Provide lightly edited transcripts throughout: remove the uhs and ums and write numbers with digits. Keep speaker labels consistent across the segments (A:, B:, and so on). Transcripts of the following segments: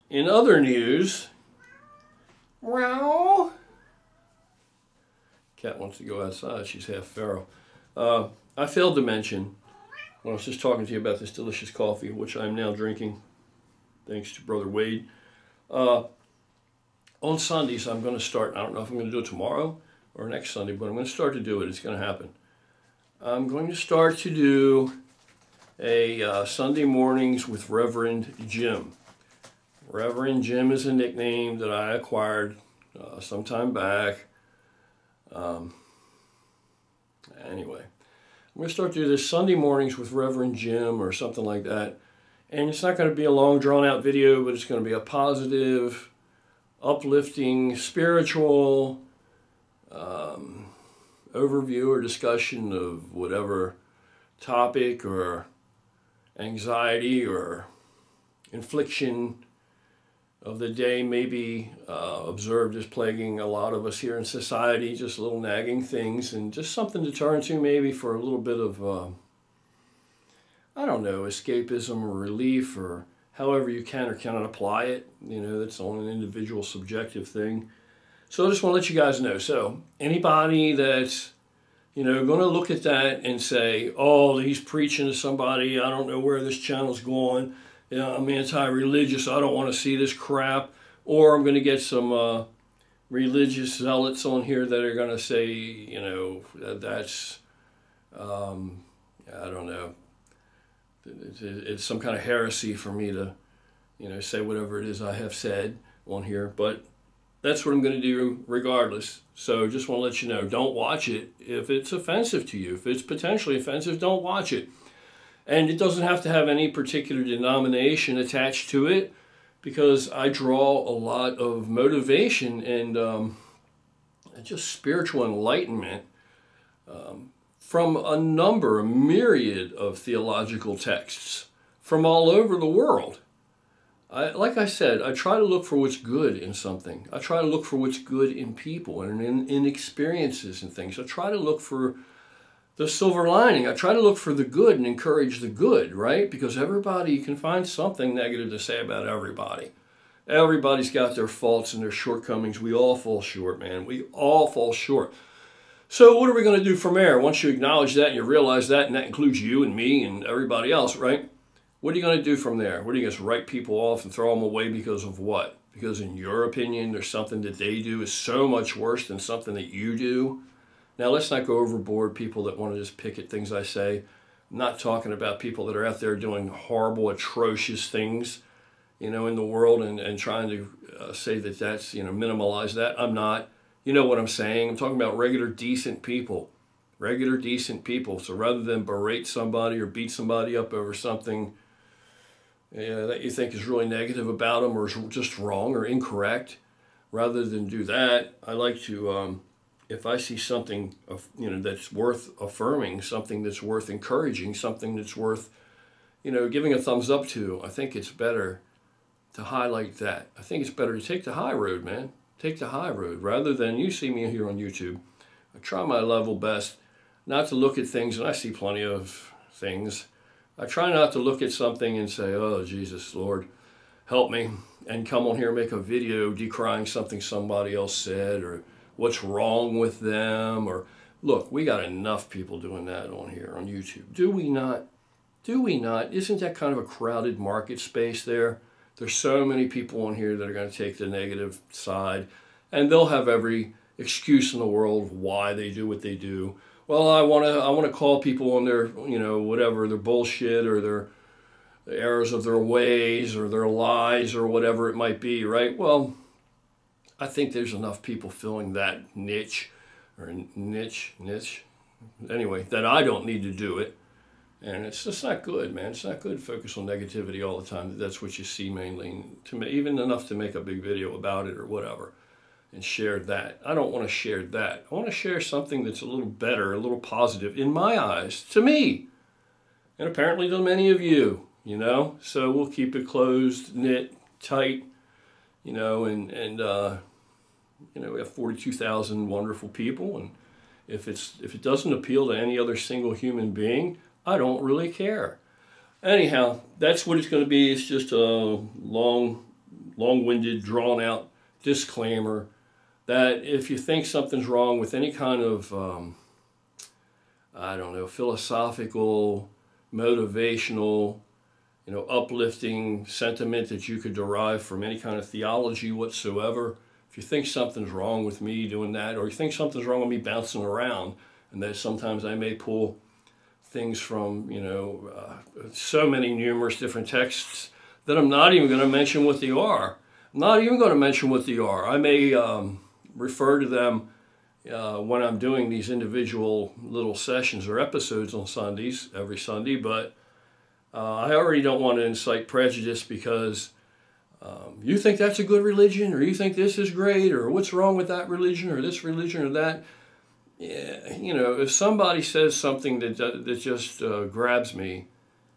A: In other news, meow. Cat wants to go outside. She's half feral. I failed to mention when I was just talking to you about this delicious coffee, which I'm now drinking, thanks to Brother Wade. On Sundays, I'm going to start. I don't know if I'm going to do it tomorrow or next Sunday, but I'm going to start to do it. It's going to happen. I'm going to start to do a Sunday mornings with Reverend Jim. Reverend Jim is a nickname that I acquired some time back. Anyway, I'm going to start to do this Sunday mornings with Reverend Jim or something like that. And it's not going to be a long, drawn-out video, but it's going to be a positive, uplifting, spiritual overview or discussion of whatever topic or anxiety or infliction of the day may be observed as plaguing a lot of us here in society, just little nagging things, and just something to turn to maybe for a little bit of, I don't know, escapism or relief, or however you can or cannot apply it. You know, that's on an individual subjective thing. So I just want to let you guys know. So anybody that's, you know, going to look at that and say, oh, he's preaching to somebody, I don't know where this channel's going, you know, I'm anti-religious, I don't want to see this crap, or I'm going to get some religious zealots on here that are going to say, you know, that's, I don't know, it's some kind of heresy for me to, you know, say whatever it is I have said on here, but that's what I'm going to do regardless. So just want to let you know, don't watch it if it's offensive to you. If it's potentially offensive, don't watch it. And it doesn't have to have any particular denomination attached to it, because I draw a lot of motivation and just spiritual enlightenment from a myriad of theological texts from all over the world. Like I said, I try to look for what's good in something. I try to look for what's good in people and in experiences and things. I try to look for the silver lining. I try to look for the good and encourage the good, right? Because everybody, you can find something negative to say about everybody. Everybody's got their faults and their shortcomings. We all fall short, man. We all fall short. So what are we going to do from there? Once you acknowledge that and you realize that, and that includes you and me and everybody else, right? What are you going to do from there? What are you going to write people off and throw them away because of what? Because in your opinion, there's something that they do is so much worse than something that you do? Now, let's not go overboard, people that want to just pick at things I say. I'm not talking about people that are out there doing horrible, atrocious things, you know, in the world and trying to say that that's, you know, minimalize that. I'm not. You know what I'm saying. I'm talking about regular, decent people. Regular, decent people. So rather than berate somebody or beat somebody up over something that you think is really negative about them or is just wrong or incorrect, rather than do that, I like to, if I see something, you know, that's worth affirming, something that's worth encouraging, something that's worth, you know, giving a thumbs up to, I think it's better to highlight that. I think it's better to take the high road, man. Take the high road. Rather than, you see me here on YouTube, I try my level best not to look at things, and I see plenty of things. I try not to look at something and say, oh, Jesus, Lord, help me, and come on here and make a video decrying something somebody else said, or what's wrong with them, or look, we got enough people doing that on here on YouTube. Do we not? Do we not? Isn't that kind of a crowded market space there? There's so many people on here that are going to take the negative side, and they'll have every excuse in the world of why they do what they do. Well, I want to call people on their, you know, whatever, their bullshit or their errors of their ways or their lies or whatever it might be, right? Well, I think there's enough people filling that niche, anyway, that I don't need to do it. And it's just not good, man. It's not good to focus on negativity all the time. That's what you see mainly, even enough to make a big video about it or whatever and share that. I don't want to share that. I want to share something that's a little better, a little positive in my eyes, to me, and apparently to many of you, you know. So we'll keep it closed, knit, tight, you know, and you know, we have 42,000 wonderful people, and if it doesn't appeal to any other single human being, I don't really care. Anyhow, that's what it's going to be. It's just a long long-winded, drawn-out disclaimer that if you think something's wrong with any kind of, I don't know, philosophical, motivational, uplifting sentiment that you could derive from any kind of theology whatsoever, if you think something's wrong with me doing that, or you think something's wrong with me bouncing around, and that sometimes I may pull things from, so many numerous different texts that I'm not even going to mention what they are. I'm not even going to mention what they are. I may refer to them when I'm doing these individual little sessions or episodes on Sundays, every Sunday, but I already don't want to incite prejudice because you think that's a good religion, or you think this is great, or what's wrong with that religion or this religion or that. Yeah, if somebody says something that just grabs me,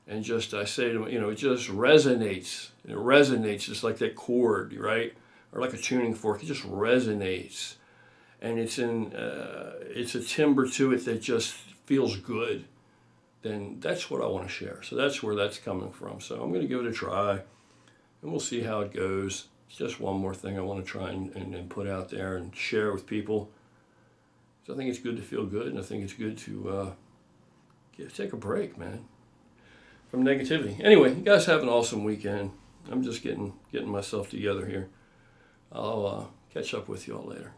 A: and I say to them, it just resonates. It resonates just like that chord, right? Or like a tuning fork. It just resonates, and it's a timbre to it that just feels good. Then that's what I want to share. So that's where that's coming from. So I'm going to give it a try, and we'll see how it goes. It's just one more thing I want to try and put out there and share with people. So I think it's good to feel good, and I think it's good to take a break, man, from negativity. Anyway, you guys have an awesome weekend. I'm just getting myself together here. I'll catch up with you all later.